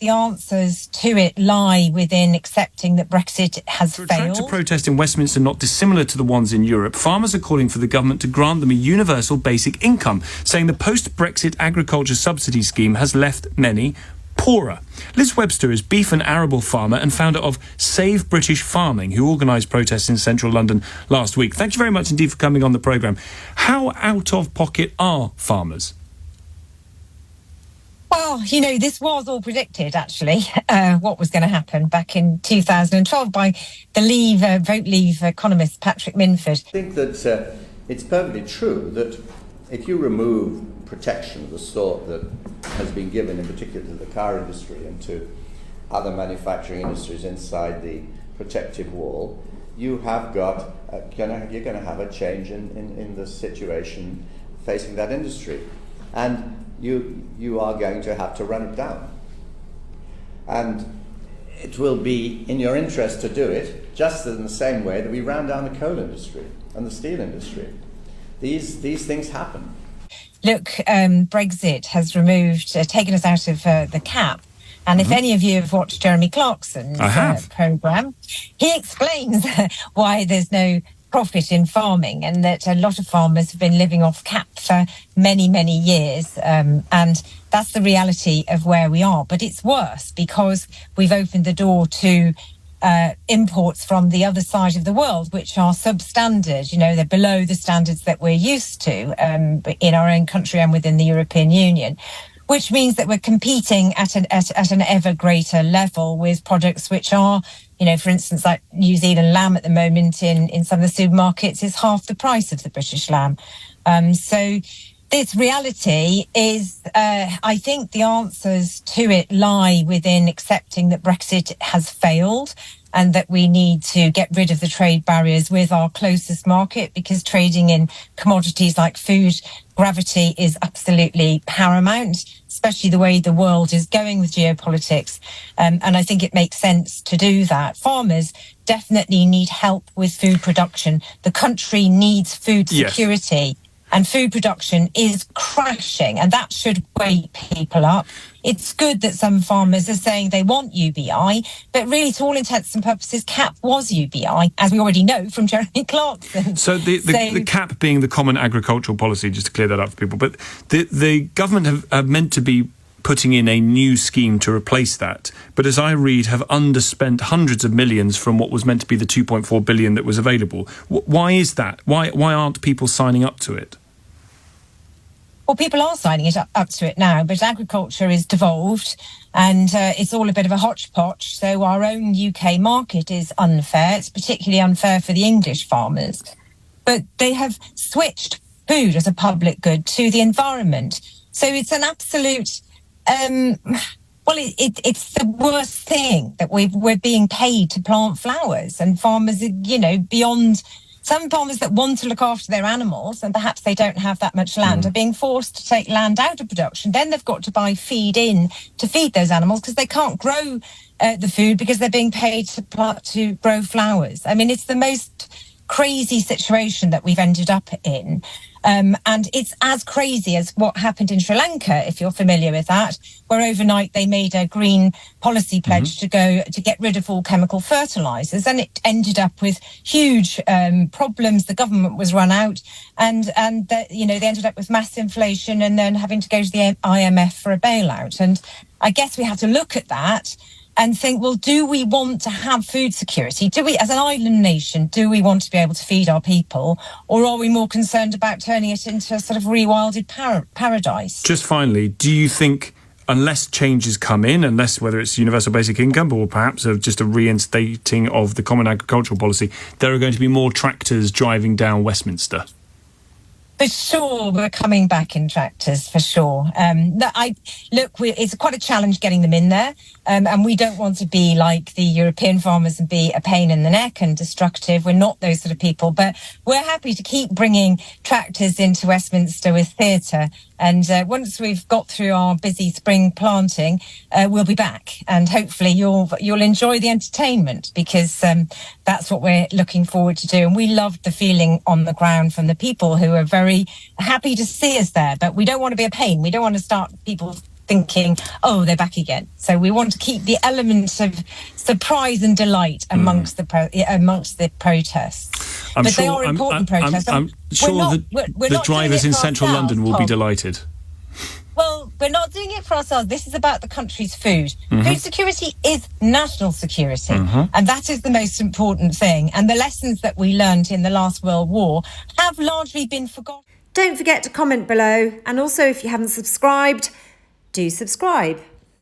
the answers to it lie within accepting that Brexit has failed. For a tractor protest in Westminster not dissimilar to the ones in Europe, farmers are calling for the government to grant them a universal basic income, saying the post-Brexit agriculture subsidy scheme has left many poorer. Liz Webster is beef and arable farmer and founder of Save British Farming, who organised protests in central London last week. Thank you very much indeed for coming on the programme. How out of pocket are farmers? Well, you know, this was all predicted, actually, what was going to happen back in 2012 by the Vote Leave economist Patrick Minford. I think that it's perfectly true that if you remove protection of the sort that has been given in particular to the car industry and to other manufacturing industries inside the protective wall, you have got you're going to have a change in the situation facing that industry, and you are going to have to run it down, and it will be in your interest to do it just in the same way that we ran down the coal industry and the steel industry. These things happen. Look, Brexit has taken us out of the cap. And if any of you have watched Jeremy Clarkson's programme, he explains why there's no profit in farming and that a lot of farmers have been living off cap for many, many years. And that's the reality of where we are. But it's worse because we've opened the door to imports from the other side of the world, which are substandard. You know, they're below the standards that we're used to in our own country and within the European Union, which means that we're competing at an ever greater level with products which are, you know, for instance, like New Zealand lamb at the moment in some of the supermarkets is half the price of the British lamb. So this reality is, I think the answers to it lie within accepting that Brexit has failed and that we need to get rid of the trade barriers with our closest market, because trading in commodities like food, gravity is absolutely paramount, especially the way the world is going with geopolitics. And I think it makes sense to do that. Farmers definitely need help with food production. The country needs food security. Yes. And food production is crashing, and that should wake people up. It's good that some farmers are saying they want UBI, but really, to all intents and purposes, CAP was UBI, as we already know from Jeremy Clarkson. So the CAP being the Common Agricultural Policy, just to clear that up for people, but the government have meant to be putting in a new scheme to replace that, but as I read, have underspent hundreds of millions from what was meant to be the 2.4 billion that was available. Why is that? Why aren't people signing up to it? Well, people are signing up to it now, but agriculture is devolved and it's all a bit of a hodgepodge. So our own UK market is unfair. It's particularly unfair for the English farmers. But they have switched food as a public good to the environment. So it's an absolute... it's the worst thing that we're being paid to plant flowers, and farmers are, you know, beyond... Some farmers that want to look after their animals, and perhaps they don't have that much land, are being forced to take land out of production. Then they've got to buy feed in to feed those animals because they can't grow the food because they're being paid to grow flowers. I mean, it's the most crazy situation that we've ended up in. And it's as crazy as what happened in Sri Lanka, if you're familiar with that, where overnight they made a green policy pledge to get rid of all chemical fertilizers, and it ended up with huge problems. The government was run out, and they ended up with mass inflation and then having to go to the IMF for a bailout. And I guess we have to look at that and think, well, do we want to have food security? Do we, as an island nation, do we want to be able to feed our people? Or are we more concerned about turning it into a sort of rewilded paradise? Just finally, do you think, unless changes come in, unless whether it's universal basic income or perhaps just a reinstating of the Common Agricultural Policy, there are going to be more tractors driving down Westminster? For sure, we're coming back in tractors, for sure. It's quite a challenge getting them in there, and we don't want to be like the European farmers and be a pain in the neck and destructive. We're not those sort of people, but we're happy to keep bringing tractors into Westminster with theatre. And once we've got through our busy spring planting, we'll be back, and hopefully you'll enjoy the entertainment, because that's what we're looking forward to do. And we loved the feeling on the ground from the people who are very happy to see us there. But we don't want to be a pain. We don't want to start people thinking, oh, they're back again. So we want to keep the element of surprise and delight amongst the protests. But they are important protests. I'm sure the drivers in central London will be delighted. Well, we're not doing it for ourselves. This is about the country's food. Food security is national security. And that is the most important thing. And the lessons that we learned in the last World War have largely been forgotten. Don't forget to comment below. And also, if you haven't subscribed, do subscribe.